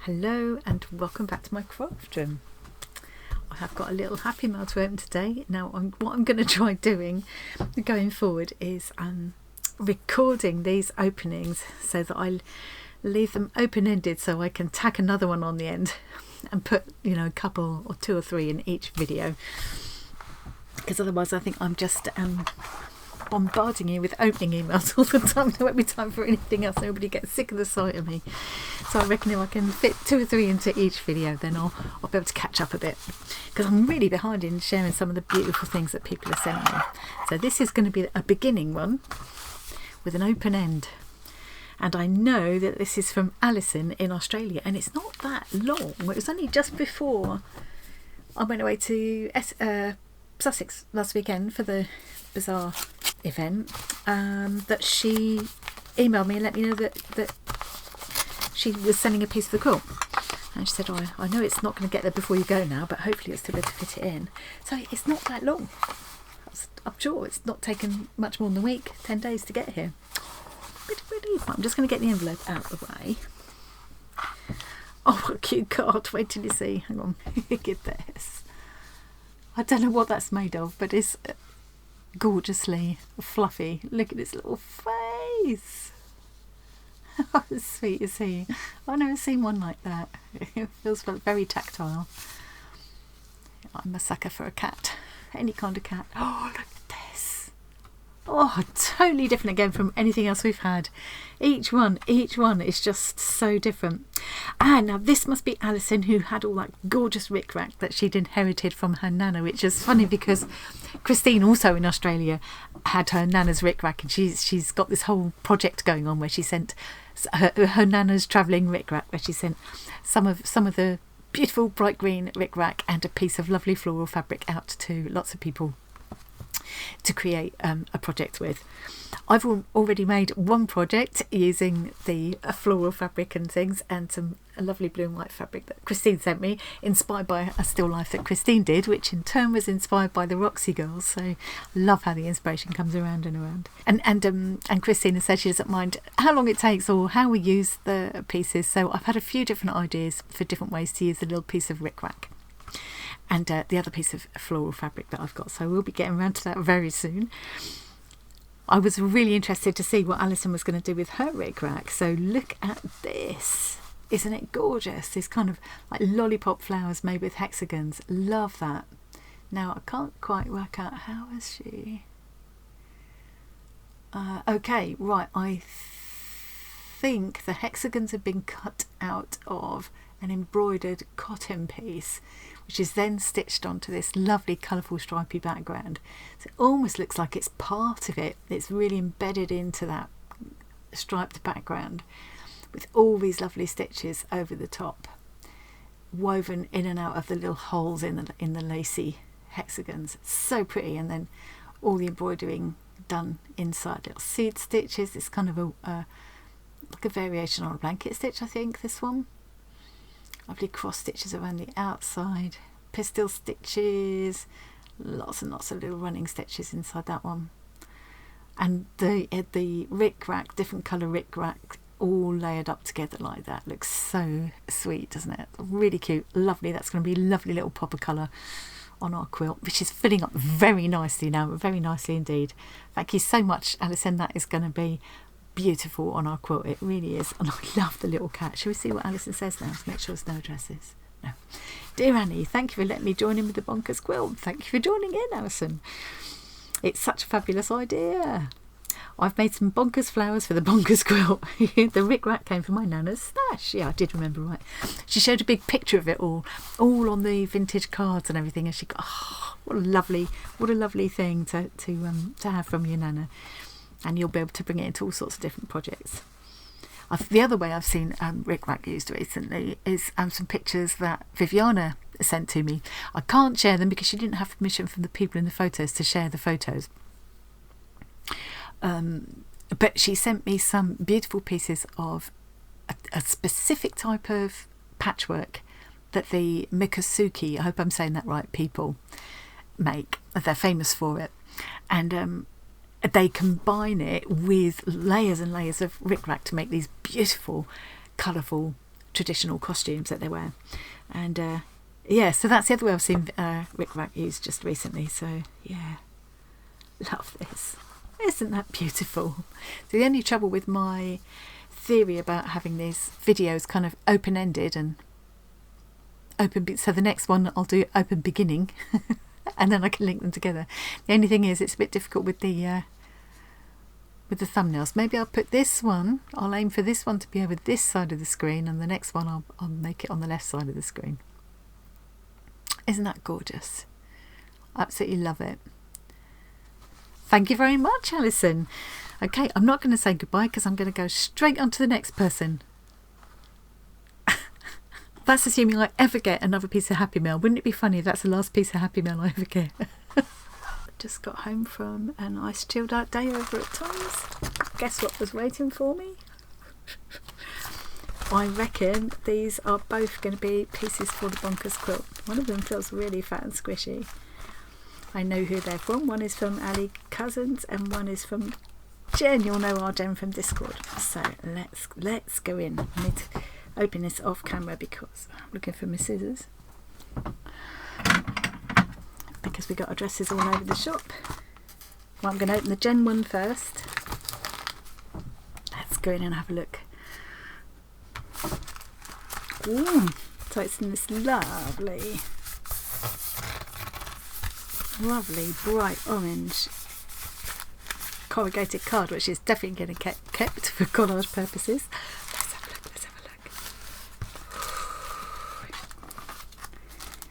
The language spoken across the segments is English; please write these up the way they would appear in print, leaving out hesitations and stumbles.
Hello and welcome back to my craft room. I have got a little happy mail to open today. Now what I'm going to try doing going forward is recording these openings so that I leave them open-ended so I can tack another one on the end and put, you know, a couple or two or three in each video, because otherwise I think I'm just bombarding you with opening emails all the time. There won't be time for anything else. Everybody gets sick of the sight of me. So I reckon if I can fit 2 or 3 into each video, then I'll be able to catch up a bit, because I'm really behind in sharing some of the beautiful things that people are sending me. So this is going to be a beginning one with an open end, and I know that this is from Allison in Australia, and it's not that long. It was only just before I went away to Sussex last weekend for the Bazaar event that she emailed me and let me know that she was sending a piece of the quilt, and she said, oh, I know it's not going to get there before you go now, but hopefully you'll still be able to fit it in. So it's not that long. I'm sure it's not taken much more than a week, 10 days to get here. I'm just going to get the envelope out of the way. Oh, what a cute card. Wait till you see. Hang on. Look at this. I don't know what that's made of, but it's gorgeously fluffy. Look at its little face. How sweet is he? I've never seen one like that. It feels very tactile. I'm a sucker for a cat. Any kind of cat. Oh, look at this. Oh, totally different again from anything else we've had. Each one is just so different. And now this must be Allison, who had all that gorgeous rickrack that she'd inherited from her nana, which is funny because Christine, also in Australia, had her nana's rickrack, and she's got this whole project going on where she sent her nana's travelling rickrack, where she sent some of the beautiful bright green rickrack and a piece of lovely floral fabric out to lots of people to create a project with. I've already made one project using the floral fabric and things, and a lovely blue and white fabric that Christine sent me, inspired by a still life that Christine did, which in turn was inspired by the Roxy girls. So I love how the inspiration comes around and around. And Christina said she doesn't mind how long it takes or how we use the pieces. So I've had a few different ideas for different ways to use the little piece of rickrack and the other piece of floral fabric that I've got. So we'll be getting around to that very soon. I was really interested to see what Allison was going to do with her rickrack. So look at this. Isn't it gorgeous? These kind of like lollipop flowers made with hexagons. Love that. Now I can't quite work out how is she. Okay, right. I think the hexagons have been cut out of an embroidered cotton piece, which is then stitched onto this lovely colourful stripy background. So it almost looks like it's part of it. It's really embedded into that striped background with all these lovely stitches over the top, woven in and out of the little holes in the lacy hexagons. It's so pretty, and then all the embroidering done inside, little seed stitches. It's kind of like a variation on a blanket stitch, I think, this one. Lovely cross stitches around the outside, pistil stitches, lots and lots of little running stitches inside that one. And the rickrack, different colour rickrack, all layered up together like that. Looks so sweet, doesn't it? Really cute, lovely. That's going to be a lovely little pop of colour on our quilt, which is filling up very nicely now, very nicely indeed. Thank you so much, Alison. That is going to be beautiful on our quilt. It really is. And I love the little cat. Shall we see what Allison says now to make sure there's no addresses? No. Dear Annie, thank you for letting me join in with the Bonkers Quilt. Thank you for joining in, Allison. It's such a fabulous idea. I've made some bonkers flowers for the Bonkers Quilt. The rickrack came from my nana's stash. Yeah, I did remember right. She showed a big picture of it all on the vintage cards and everything, and she got, oh, what a lovely thing to have from your nana. And you'll be able to bring it into all sorts of different projects. The other way I've seen rickrack used recently is some pictures that Viviana sent to me. I can't share them because she didn't have permission from the people in the photos to share the photos. But she sent me some beautiful pieces of a specific type of patchwork that the Mikosuke, I hope I'm saying that right, people make. They're famous for it. And they combine it with layers and layers of rickrack to make these beautiful, colourful traditional costumes that they wear. And yeah, so that's the other way I've seen Rick Rack used just recently. So yeah, love this. Isn't that beautiful? So the only trouble with my theory about having these videos kind of open-ended and open, so the next one I'll do open beginning and then I can link them together. The only thing is it's a bit difficult with the thumbnails. Maybe I'll put this one, I'll aim for this one to be over this side of the screen, and the next one I'll make it on the left side of the screen. Isn't that gorgeous? Absolutely love it. Thank you very much, Allison. Okay, I'm not going to say goodbye because I'm going to go straight on to the next person. That's assuming I ever get another piece of Happy Mail. Wouldn't it be funny if that's the last piece of Happy Mail I ever get? Just got home from a nice chilled out day over at Tom's. Guess what was waiting for me? I reckon these are both going to be pieces for the Bonkers Quilt. One of them feels really fat and squishy. I know who they're from. One is from Ali Cousins and one is from Jen. You'll know our Jen from Discord. So let's go in. I need to open this off camera because I'm looking for my scissors. Because we got addresses all over the shop. Well, I'm going to open the Jen one first. Let's go in and have a look. Ooh, so it's in this lovely bright orange corrugated card, which is definitely going to get kept for collage purposes. Let's have a look.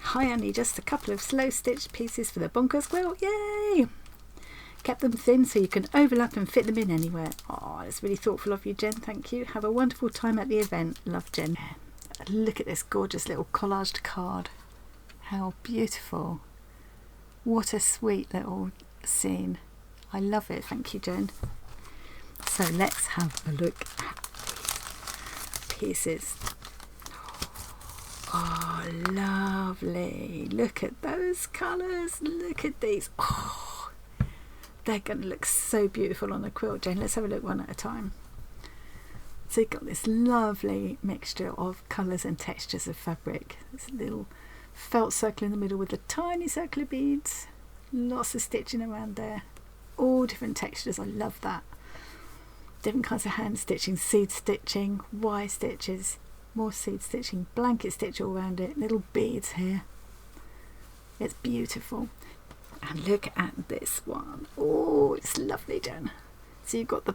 Hi Annie, just a couple of slow stitched pieces for the Bonkers Quilt. Yay! Kept them thin so you can overlap and fit them in anywhere. Oh, that's really thoughtful of you, Jen. Thank you. Have a wonderful time at the event. Love, Jen. Look at this gorgeous little collaged card. How beautiful. What a sweet little scene. I love it. Thank you, Jen. So let's have a look at these pieces. Oh, lovely. Look at those colours. Look at these. Oh, they're going to look so beautiful on the quilt, Jen. Let's have a look one at a time. So you've got this lovely mixture of colours and textures of fabric. This little felt circle in the middle with a tiny circle of beads. Lots of stitching around there. All different textures. I love that. Different kinds of hand stitching, seed stitching, Y stitches, more seed stitching, blanket stitch all around it, little beads here. It's beautiful. And look at this one. Oh, it's lovely, Jen. So you've got the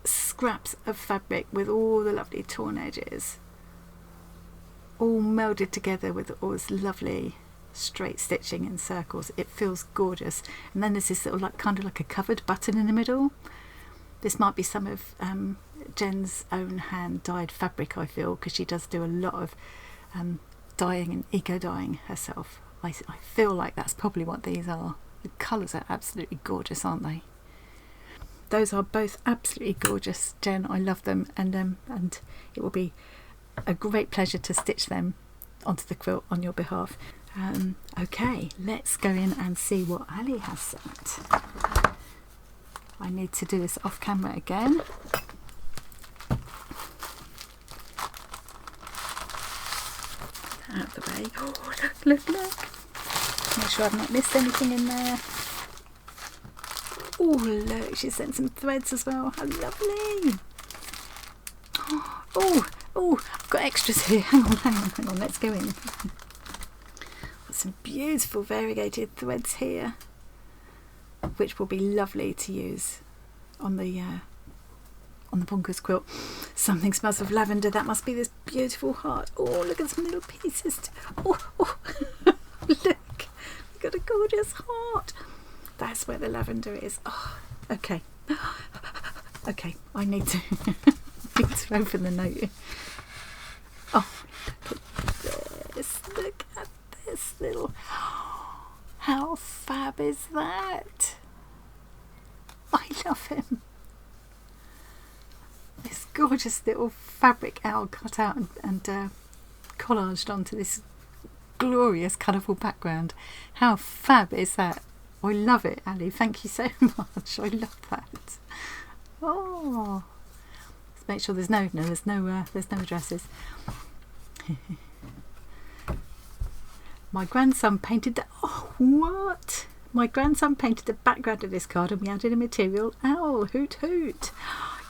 scraps of fabric with all the lovely torn edges, all melded together with all this lovely straight stitching in circles. It feels gorgeous. And then there's this little kind of like a covered button in the middle. This might be some of Jen's own hand dyed fabric, I feel, because she does do a lot of dyeing and eco dyeing herself. I feel like that's probably what these are. The colours are absolutely gorgeous, aren't they? Those are both absolutely gorgeous, Jen. I love them, and it will be a great pleasure to stitch them onto the quilt on your behalf. Okay, let's go in and see what Ali has sent. I need to do this off camera again. Out of the way. Oh, look. Make sure I've not missed anything in there. Oh, look, she sent some threads as well. How lovely. Oh, I've got extras here. Hang on, let's go in. Got some beautiful variegated threads here, which will be lovely to use on the Bonkers Quilt. Something smells of lavender. That must be this beautiful heart. Oh, look at some little pieces. Oh, look, we've got a gorgeous heart. That's where the lavender is. Oh, okay. Okay, I need to open the note. Oh, look at this little... How fab is that? I love him. This gorgeous little fabric owl cut out and collaged onto this glorious colourful background. How fab is that? I love it, Ali. Thank you so much. I love that. Oh, it's make sure there's no addresses. My grandson painted the... Oh, what? My grandson painted the background of this card and we added a material owl. Hoot hoot.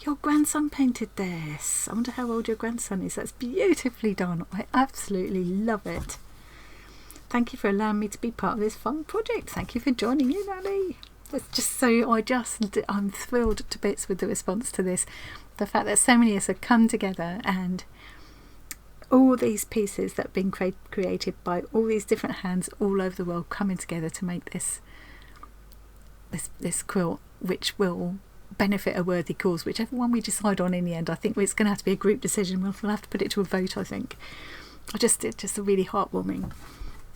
Your grandson painted this. I wonder how old your grandson is. That's beautifully done. I absolutely love it. Thank you for allowing me to be part of this fun project. Thank you for joining in, Ali. It's just so... I'm thrilled to bits with the response to this. The fact that so many of us have come together and all these pieces that have been created by all these different hands all over the world coming together to make this quilt, which will benefit a worthy cause, whichever one we decide on in the end. I think it's going to have to be a group decision. We'll have to put it to a vote, I think. It's just a really heartwarming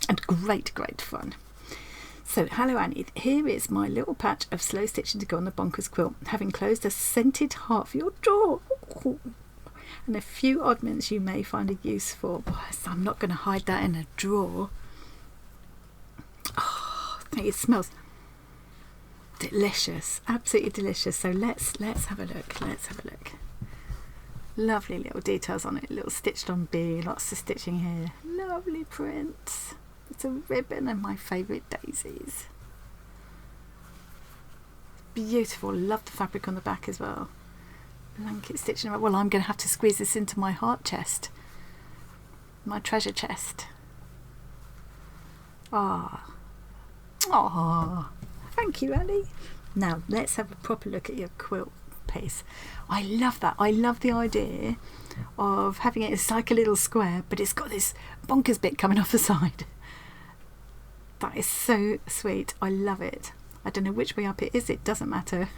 and great fun. So, hello Annie, here is my little patch of slow stitching to go on the Bonkers quilt, having closed a scented heart for your drawer. Ooh. And a few oddments you may find a use for. Boy, so I'm not going to hide that in a drawer. Oh, I think it smells delicious, absolutely delicious. So let's have a look. Lovely little details on it, little stitched on bee, lots of stitching here. Lovely prints. It's a ribbon and my favourite daisies. Beautiful. Love the fabric on the back as well. Blanket stitching. Well, I'm going to have to squeeze this into my heart chest, my treasure chest. Ah, thank you, Annie. Now let's have a proper look at your quilt piece. I love that. I love the idea of having it. It's like a little square, but it's got this bonkers bit coming off the side. That is so sweet. I love it. I don't know which way up it is. It doesn't matter.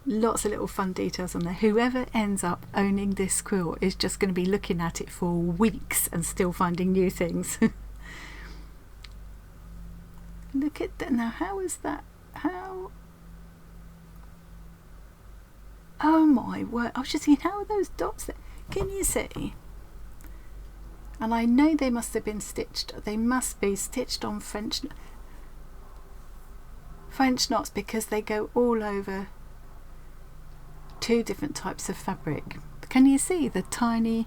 Lots of little fun details on there. Whoever ends up owning this quilt is just going to be looking at it for weeks and still finding new things. Look at that. Now, how is that? How? Oh my word. I was just thinking, how are those dots there? Can you see? And I know they must have been stitched. They must be stitched on French knots because they go all over two different types of fabric. Can you see the tiny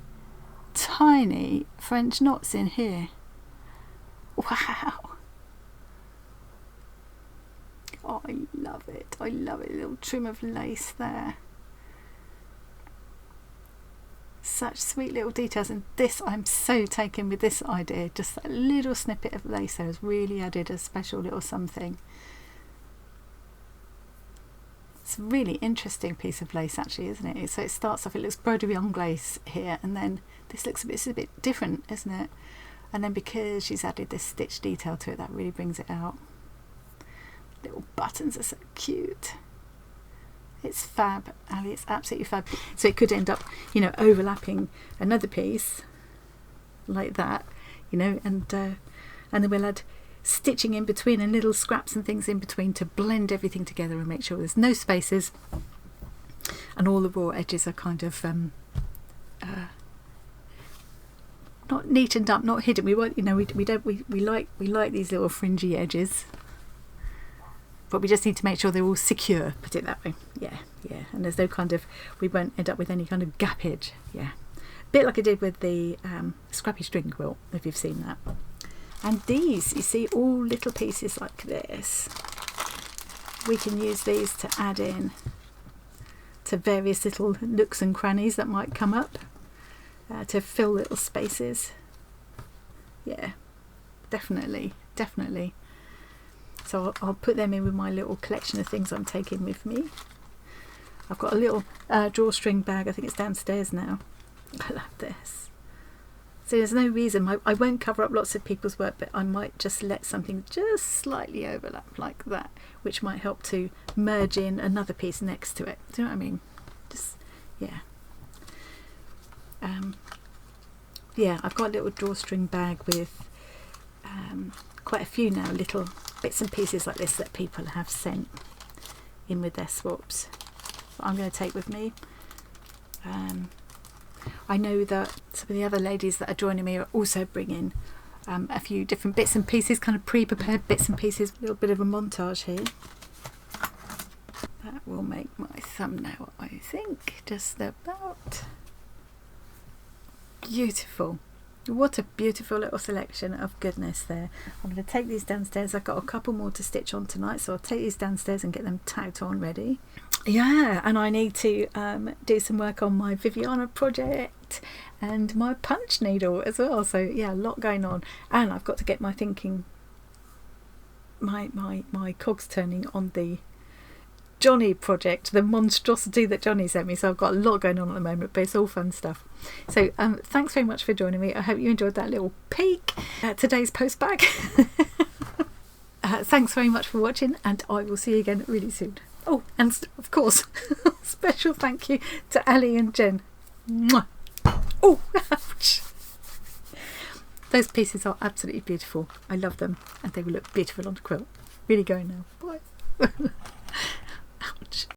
French knots in here? Wow. Oh, I love it. I love it. A little trim of lace there. Such sweet little details, and this, I'm so taken with this idea. Just that little snippet of lace there has really added a special little something. It's a really interesting piece of lace actually, isn't it? So it starts off, it looks broderie on lace here, and then this looks a bit different, isn't it? And then because she's added this stitch detail to it, that really brings it out. Little buttons are so cute. It's fab, Ali. It's absolutely fab. So it could end up, overlapping another piece like that, and then we'll add stitching in between and little scraps and things in between to blend everything together and make sure there's no spaces and all the raw edges are kind of not neatened up, not hidden. We won't, we like these little fringy edges. But we just need to make sure they're all secure, put it that way. Yeah. And there's no we won't end up with any kind of gappage. Yeah. A bit like I did with the scrappy string quilt, if you've seen that. And these, you see, all little pieces like this. We can use these to add in to various little nooks and crannies that might come up to fill little spaces. Yeah, definitely. So I'll put them in with my little collection of things I'm taking with me. I've got a little drawstring bag. I think it's downstairs now. I love this. So there's no reason. I won't cover up lots of people's work, but I might just let something just slightly overlap like that, which might help to merge in another piece next to it. Do you know what I mean? Just, yeah. Yeah, I've got a little drawstring bag with quite a few now, little bits and pieces like this that people have sent in with their swaps that I'm going to take with me. I know that some of the other ladies that are joining me are also bringing a few different bits and pieces, kind of pre-prepared bits and pieces, a little bit of a montage here. that will make my thumbnail, I think, just about. Beautiful. What a beautiful little selection of goodness there. I'm going to take these downstairs. I've got a couple more to stitch on tonight, so I'll take these downstairs and get them tagged on ready. Yeah, and I need to do some work on my Viviana project and my punch needle as well. So yeah, a lot going on, and I've got to get my thinking, my cogs turning on the Johnny project, the monstrosity that Johnny sent me. So I've got a lot going on at the moment, but it's all fun stuff. So thanks very much for joining me. I hope you enjoyed that little peek at today's post bag. Thanks very much for watching, and I will see you again really soon. Oh, and of course, special thank you to Ali and Jen. Mwah. Oh, ouch. Those pieces are absolutely beautiful. I love them, and they will look beautiful on the quilt. Really going now. Bye. Ouch.